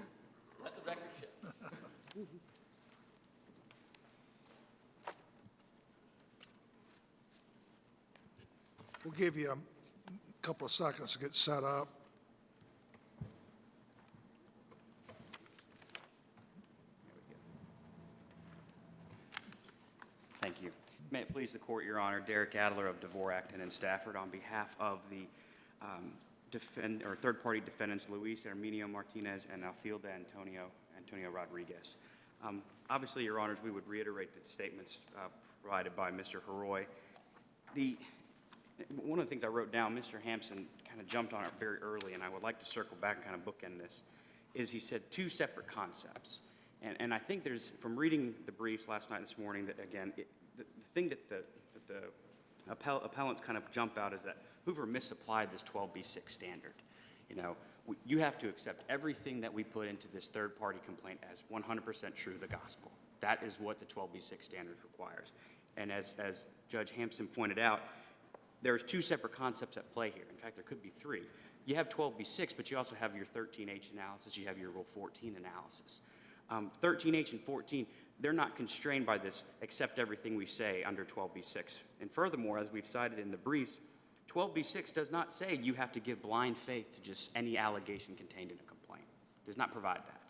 Let the record show. We'll give you a couple of seconds to get set up. Thank you. May it please the court, Your Honor, Derek Adler of DeVore, Acton, and Stafford, on behalf of the third-party defendants Luis Herminio Martinez and Alfilda Antonio Rodriguez. Obviously, Your Honors, we would reiterate the statements provided by Mr. Heroy. One of the things I wrote down, Mr. Hampson kind of jumped on it very early, and I would like to circle back and kind of bookend this, is he said two separate concepts. And I think there's, from reading the briefs last night and this morning, that again, the thing that the appellants kind of jump out is that Hoover misapplied this 12b6 standard. You know, you have to accept everything that we put into this third-party complaint as 100% true, the gospel. That is what the 12b6 standard requires. And as Judge Hampson pointed out, there's two separate concepts at play here. In fact, there could be three. You have 12b6, but you also have your 13H analysis. You have your Rule 14 analysis. 13H and 14, they're not constrained by this, accept everything we say under 12b6. And furthermore, as we've cited in the briefs, 12b6 does not say you have to give blind faith to just any allegation contained in a complaint. It does not provide that.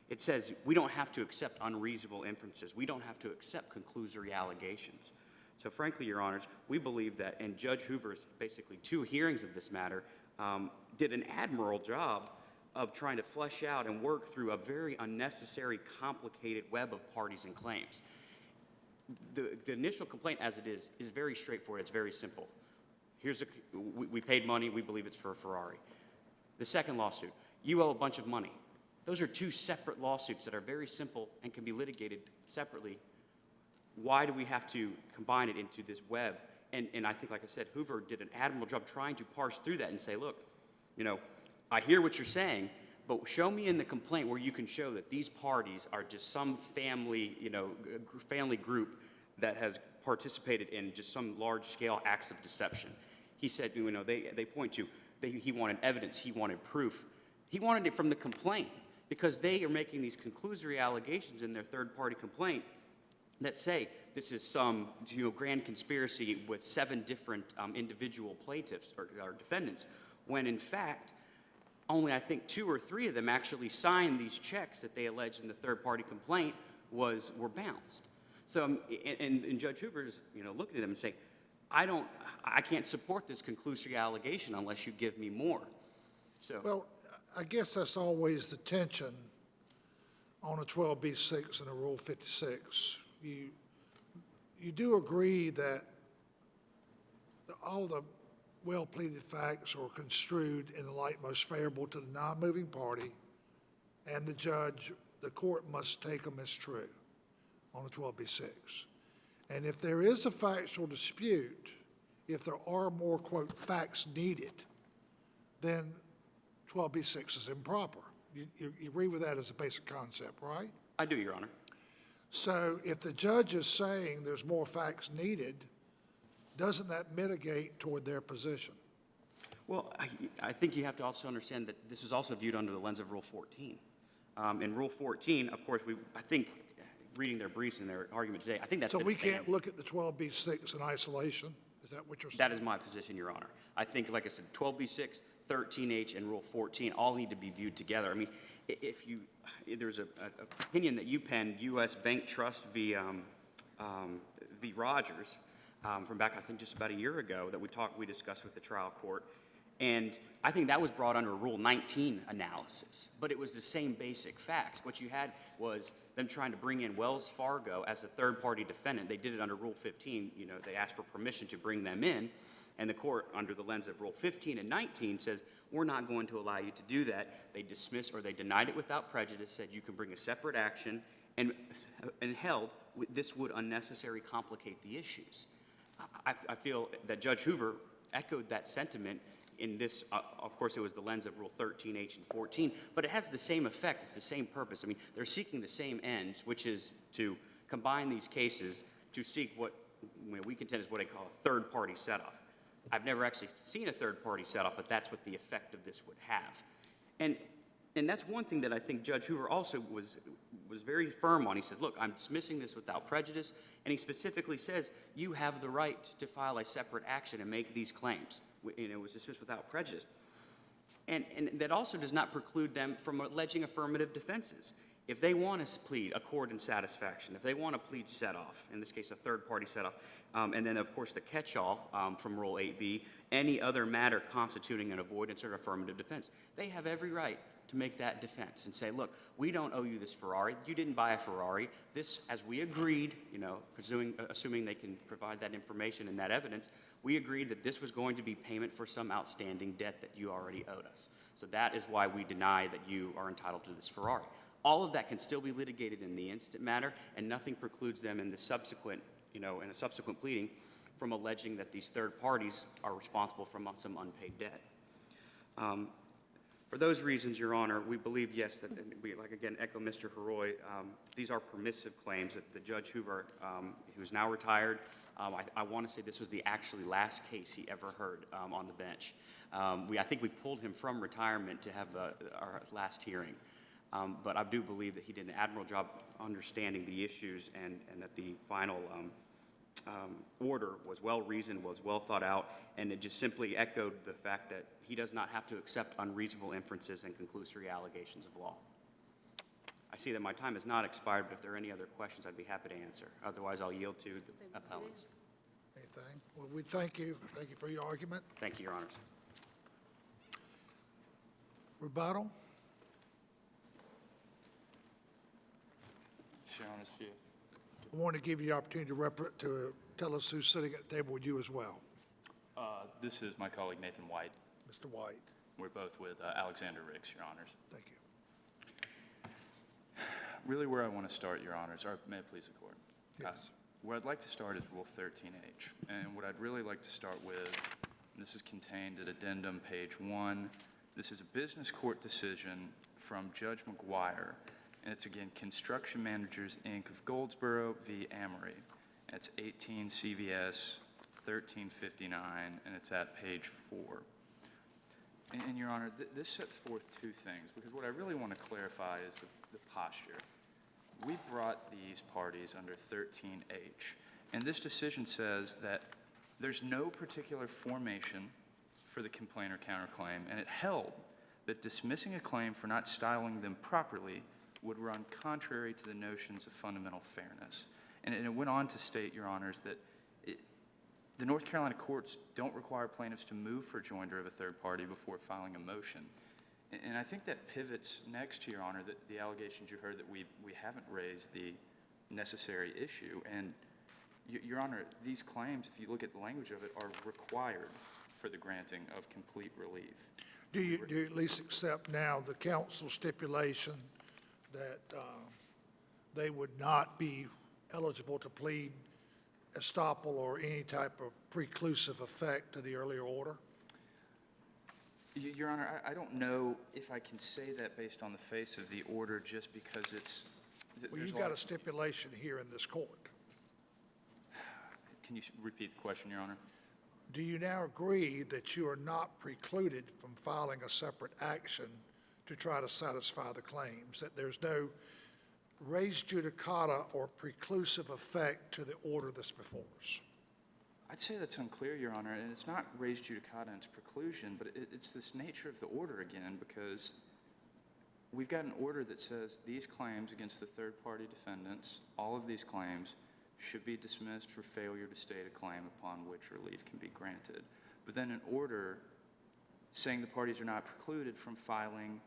It says we don't have to accept unreasonable inferences. We don't have to accept conclusory allegations. So frankly, Your Honors, we believe that, and Judge Hoover's basically 2 hearings of this matter did an admirable job of trying to flesh out and work through a very unnecessary, complicated web of parties and claims. The initial complaint, as it is very straightforward. It's very simple. We paid money. We believe it's for a Ferrari. The second lawsuit, you owe a bunch of money. Those are 2 separate lawsuits that are very simple and can be litigated separately. Why do we have to combine it into this web? And I think, like I said, Hoover did an admirable job trying to parse through that and say, look, you know, I hear what you're saying, but show me in the complaint where you can show that these parties are just some family, you know, family group that has participated in just some large-scale acts of deception. He said, you know, they point to, he wanted evidence, he wanted proof. He wanted it from the complaint because they are making these conclusory allegations in their third-party complaint that say this is some, you know, grand conspiracy with 7 different individual plaintiffs or defendants, when in fact, only I think 2 or 3 of them actually signed these checks that they alleged in the third-party complaint were bounced. So, and Judge Hoover's, you know, looking at them and saying, I can't support this conclusory allegation unless you give me more. So, Well, I guess that's always the tension on a 12b6 and a Rule 56. You do agree that all the well-pleaded facts are construed in the light most favorable to the non-moving party, and the court must take them as true on a 12b6. And if there is a factual dispute, if there are more, quote, facts needed, then 12b6 is improper. You agree with that as a basic concept, right? I do, Your Honor. So if the judge is saying there's more facts needed, doesn't that mitigate toward their position? Well, I think you have to also understand that this is also viewed under the lens of Rule 14. In Rule 14, of course, I think, reading their briefs and their argument today, I think that's So we can't look at the 12b6 in isolation? Is that what you're saying? That is my position, Your Honor. I think, like I said, 12b6, 13H, and Rule 14 all need to be viewed together. I mean, there's an opinion that you penned, U.S. Bank Trust v. Rogers, from back, I think, just about a year ago that we discussed with the trial court. And I think that was brought under Rule 19 analysis, but it was the same basic facts. What you had was them trying to bring in Wells Fargo as a third-party defendant. They did it under Rule 15. You know, they asked for permission to bring them in, and the court, under the lens of Rule 15 and 19, says, we're not going to allow you to do that. They dismissed or they denied it without prejudice, said you can bring a separate action, and held this would unnecessarily complicate the issues. I feel that Judge Hoover echoed that sentiment in this, of course, it was the lens of Rule 13H and 14, but it has the same effect. It's the same purpose. I mean, they're seeking the same ends, which is to combine these cases to seek what we contend is what I call a third-party set-off. I've never actually seen a third-party set-off, but that's what the effect of this would have. And that's one thing that I think Judge Hoover also was very firm on. He said, look, I'm dismissing this without prejudice, and he specifically says, you have the right to file a separate action and make these claims. And it was dismissed without prejudice. And that also does not preclude them from alleging affirmative defenses. If they want to plead accord and satisfaction, if they want to plead set-off, in this case a third-party set-off, and then, of course, the catch-all from Rule 8b, any other matter constituting an avoidance or affirmative defense, they have every right to make that defense and say, look, we don't owe you this Ferrari. You didn't buy a Ferrari. This, as we agreed, you know, assuming they can provide that information and that evidence, we agreed that this was going to be payment for some outstanding debt that you already owed us. So that is why we deny that you are entitled to this Ferrari. All of that can still be litigated in the instant matter, and nothing precludes them in the subsequent, you know, in a subsequent pleading from alleging that these third parties are responsible for some unpaid debt. For those reasons, Your Honor, we believe, yes, that we, like, again, echo Mr. Heroy, these are permissive claims that the Judge Hoover, who is now retired, I want to say this was the actually last case he ever heard on the bench. I think we pulled him from retirement to have our last hearing. But I do believe that he did an admirable job understanding the issues and that the final order was well-reasoned, was well thought out, and it just simply echoed the fact that he does not have to accept unreasonable inferences and conclusory allegations of law. I see that my time has not expired, but if there are any other questions, I'd be happy to answer. Otherwise, I'll yield to the appellants. Anything? Well, we thank you. Thank you for your argument. Thank you, Your Honors. Rebuttal? Your Honor's view. I want to give you the opportunity to tell us who's sitting at the table with you as well. This is my colleague Nathan White. Mr. White, We're both with Alexander Ricks, Your Honors. thank you. Really where I want to start, Your Honors, or may it please the Court? Yes. Where I'd like to start is Rule 13H. And what I'd really like to start with, and this is contained at addendum page 1, this is a business court decision from Judge McGuire, and it's, again, Construction Managers, Inc. of Goldsboro v. Amory. And it's 18 CVS 1359, and it's at page 4. And Your Honor, this sets forth two things, because what I really want to clarify is the posture. We brought these parties under 13H, and this decision says that there's no particular formation for the complaint or counterclaim, and it held that dismissing a claim for not styling them properly would run contrary to the notions of fundamental fairness. And it went on to state, Your Honors, that the North Carolina courts don't require plaintiffs to move for joinder of a third party before filing a motion. And I think that pivots next to, Your Honor, that the allegations you heard that we haven't raised the necessary issue. And, Your Honor, these claims, if you look at the language of it, are required for the granting of complete relief. Do you at least accept now the council stipulation that they would not be eligible to plead estoppel or any type of preclusive effect to the earlier order? Your Honor, I don't know if I can say that based on the face of the order, just because it's... Well, you've got a stipulation here in this court. Can you repeat the question, Your Honor? Do you now agree that you are not precluded from filing a separate action to try to satisfy the claims, that there's no res judicata or preclusive effect to the order that's before us? I'd say that's unclear, Your Honor, and it's not res judicata and it's preclusion, but it's this nature of the order again, because we've got an order that says these claims against the third-party defendants, all of these claims, should be dismissed for failure to state a claim upon which relief can be granted. But then an order saying the parties are not precluded from filing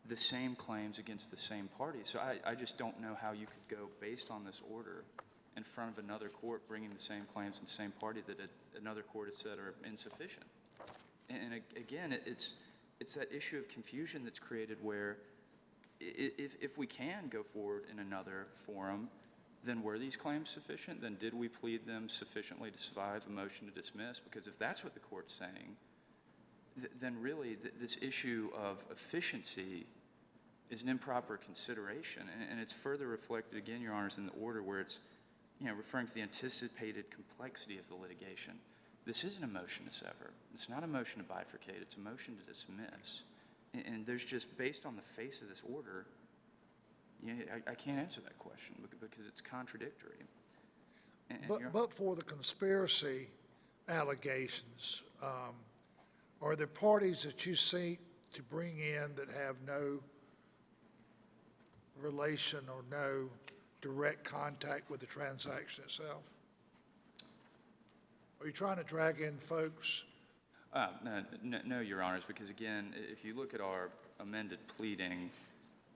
the same claims against the same party. So I just don't know how you could go based on this order in front of another court bringing the same claims in the same party that another court has said are insufficient. And again, it's that issue of confusion that's created where if we can go forward in another forum, then were these claims sufficient? Then did we plead them sufficiently to survive a motion to dismiss? Because if that's what the court's saying, then really this issue of efficiency is an improper consideration. And it's further reflected, again, Your Honors, in the order where it's referring to the anticipated complexity of the litigation. This isn't a motion to sever. It's not a motion to bifurcate. It's a motion to dismiss. And there's just, based on the face of this order, I can't answer that question because it's contradictory. But for the conspiracy allegations, are there parties that you seek to bring in that have no relation or no direct contact with the transaction itself? Are you trying to drag in folks? No, Your Honors, because again, if you look at our amended pleading,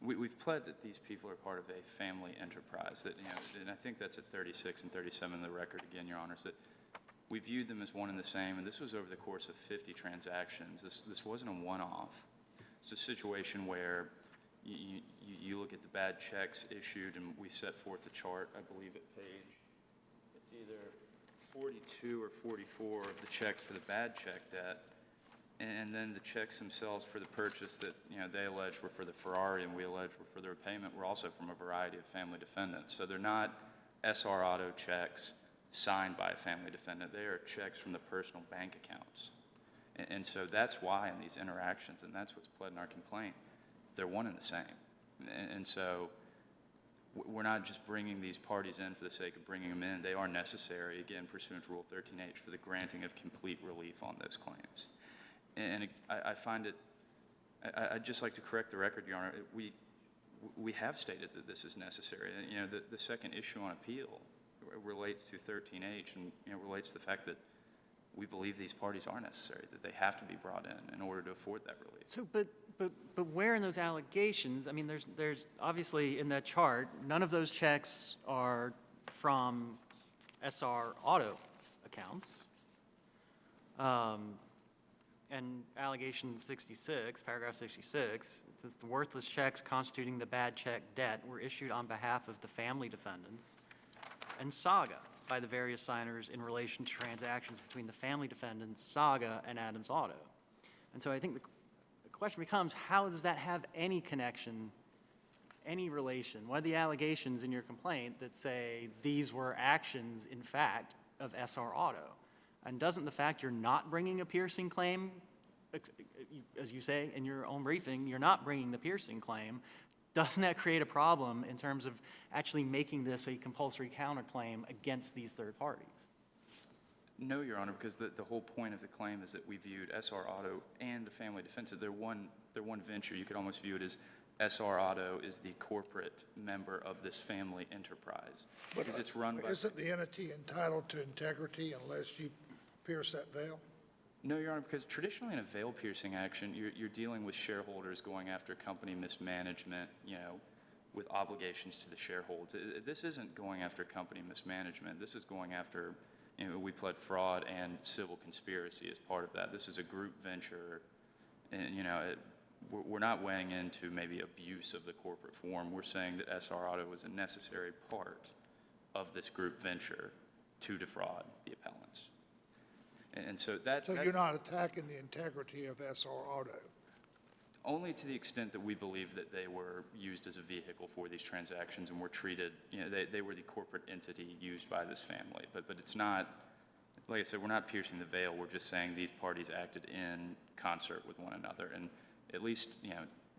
we've pled that these people are part of a family enterprise. That and I think that's at 36 and 37 in the record. Again, Your Honors, that we viewed them as one and the same, and this was over the course of 50 transactions. This wasn't a one-off. It's a situation where you look at the bad checks issued, and we set forth a chart, I believe at page, it's either 42 or 44 of the checks for the bad check debt, and then the checks themselves for the purchase that they allege were for the Ferrari and we allege were for the repayment were also from a variety of family defendants. So they're not SRAuto checks signed by a family defendant. They are checks from the personal bank accounts. And so that's why in these interactions, and that's what's pled in our complaint, they're one and the same. And so we're not just bringing these parties in for the sake of bringing them in. They are necessary, again, pursuant to Rule 13H, for the granting of complete relief on those claims. And I find it, I'd just like to correct the record, Your Honor. We have stated that this is necessary. The second issue on appeal relates to 13H and relates to the fact that we believe these parties are necessary, that they have to be brought in order to afford that relief. So, but where in those allegations, I mean, there's obviously in that chart, none of those checks are from SRAuto accounts. And allegation 66, paragraph 66, it says the worthless checks constituting the bad check debt were issued on behalf of the family defendants and Saga by the various signers in relation to transactions between the family defendants, Saga, and Adams Auto. And so I think the question becomes, how does that have any connection, any relation? What are the allegations in your complaint that say these were actions, in fact, of SRAuto? And doesn't the fact you're not bringing a piercing claim, as you say in your own briefing, you're not bringing the piercing claim, doesn't that create a problem in terms of actually making this a compulsory counterclaim against these third parties? No, Your Honor, because the whole point of the claim is that we viewed SRAuto and the family defense, they're one venture. You could almost view it as SRAuto is the corporate member of this family enterprise. Because it's run by... Isn't the entity entitled to integrity unless you pierce that veil? No, Your Honor, because traditionally in a veil-piercing action, you're dealing with shareholders going after company mismanagement, with obligations to the shareholders. This isn't going after company mismanagement. This is going after, we pled fraud and civil conspiracy as part of that. This is a group venture, and, we're not weighing into maybe abuse of the corporate form. We're saying that SRAuto was a necessary part of this group venture to defraud the appellants. And so that's... So you're not attacking the integrity of SRAuto? Only to the extent that we believe that they were used as a vehicle for these transactions and were treated, they were the corporate entity used by this family. But it's not, like I said, we're not piercing the veil. We're just saying these parties acted in concert with one another. And at least,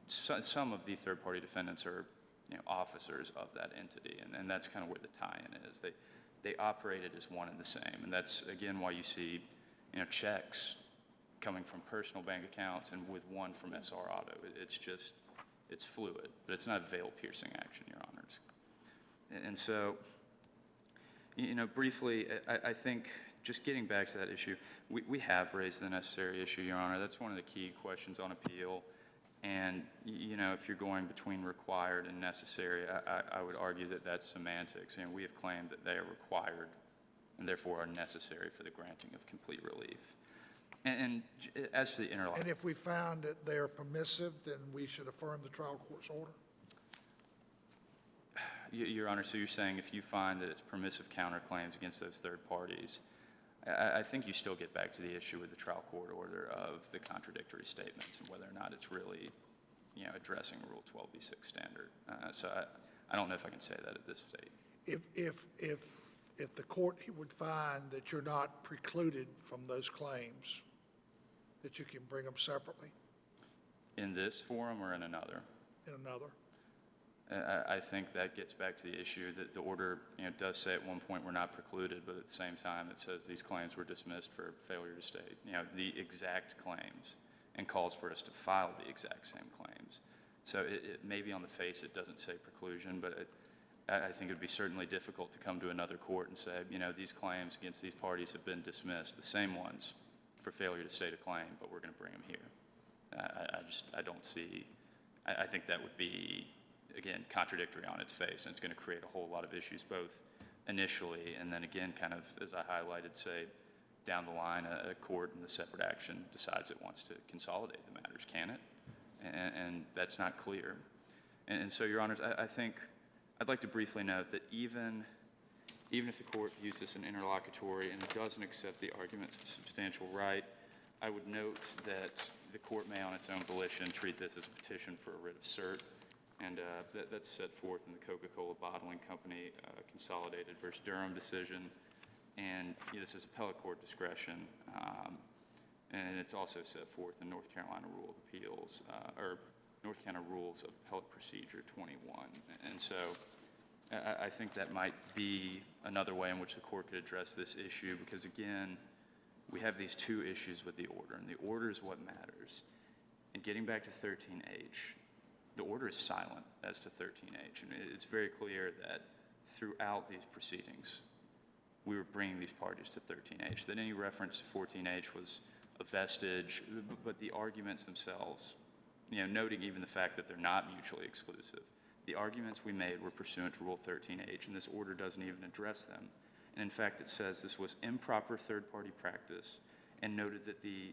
some of the third-party defendants are, officers of that entity. And that's kind of where the tie-in is. They operated as one and the same. And that's, again, why you see, checks coming from personal bank accounts and with one from SRAuto. It's fluid, but it's not a veil-piercing action, Your Honors. And so, You know, briefly, I think, just getting back to that issue, we have raised the necessary issue, Your Honor. That's one of the key questions on appeal. And, you know, if you're going between required and necessary, I would argue that that's semantics. And we have claimed that they are required and therefore are necessary for the granting of complete relief. And as to the interlock. And if we found that they're permissive, then we should affirm the trial court's order? Your Honor, so you're saying if you find that it's permissive counterclaims against those third parties, I think you still get back to the issue with the trial court order of the contradictory statements and whether or not it's really, you know, addressing Rule 12b6 standard. So I don't know if I can say that at this stage. If the court would find that you're not precluded from those claims, that you can bring them separately In this forum or in another? in another? I think that gets back to the issue that the order, you know, does say at one point we're not precluded, but at the same time it says these claims were dismissed for failure to state, you know, the exact claims, and calls for us to file the exact same claims. So it maybe on the face it doesn't say preclusion, but I think it would be certainly difficult to come to another court and say, you know, these claims against these parties have been dismissed, the same ones, for failure to state a claim, but we're going to bring them here. I don't see, I think that would be, again, contradictory on its face, and it's going to create a whole lot of issues, both initially and then again, kind of, as I highlighted, say, down the line, a court in the separate action decides it wants to consolidate the matters, can it? And that's not clear. And so, Your Honors, I think I'd like to briefly note that even if the court views this an interlocutory and it doesn't accept the arguments of substantial right, I would note that the court may, on its own volition, treat this as a petition for a writ of cert. And that's set forth in the Coca-Cola Bottling Company Consolidated versus Durham decision. And this is appellate court discretion. And it's also set forth in North Carolina Rule of Appeals, or North Carolina Rules of Appellate Procedure 21. And so I think that might be another way in which the court could address this issue, because again, we have these two issues with the order, and the order is what matters. And getting back to 13H, the order is silent as to 13H, and it's very clear that throughout these proceedings, we were bringing these parties to 13H, that any reference to 14H was a vestige, but the arguments themselves, you know, noting even the fact that they're not mutually exclusive, the arguments we made were pursuant to Rule 13H, and this order doesn't even address them. And in fact, it says this was improper third-party practice, and noted that the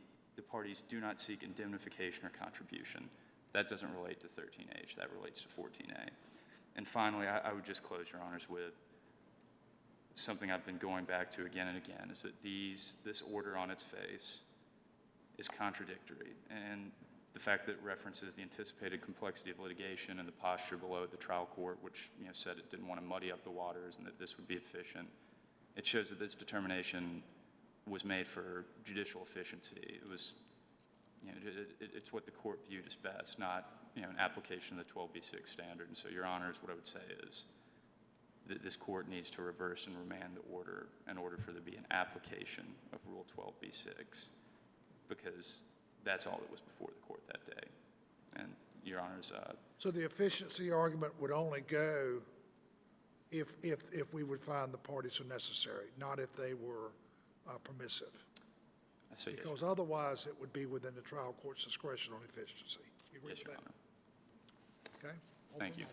parties do not seek indemnification or contribution. That doesn't relate to 13H, that relates to 14A. And finally, I would just close, Your Honors, with something I've been going back to again and again, is that this order on its face is contradictory. And the fact that it references the anticipated complexity of litigation and the posture below the trial court, which, you know, said it didn't want to muddy up the waters and that this would be efficient, it shows that this determination was made for judicial efficiency. It was, you know, it's what the court viewed as best, not, you know, an application of the 12b6 standard. And so, Your Honors, what I would say is that this court needs to reverse and remand the order in order for there to be an application of Rule 12b6, because that's all that was before the court that day. And, Your Honors, So the efficiency argument would only go if we would find the parties are necessary, not if they were permissive. I say yes. Because otherwise, it would be within the trial court's discretion on efficiency. You agree Yes, with Your that? Honor. Okay? Thank you.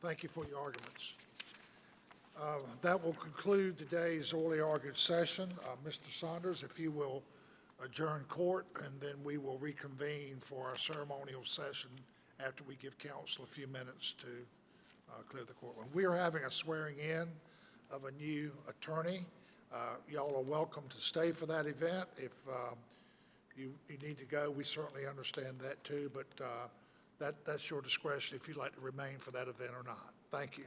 Thank you for your arguments. That will conclude today's orally argued session. Mr. Saunders, if you will adjourn court, and then we will reconvene for our ceremonial session after we give counsel a few minutes to clear the courtroom. We are having a swearing in of a new attorney. Y'all are welcome to stay for that event. If you need to go, we certainly understand that too, but that's your discretion if you'd like to remain for that event or not. Thank you.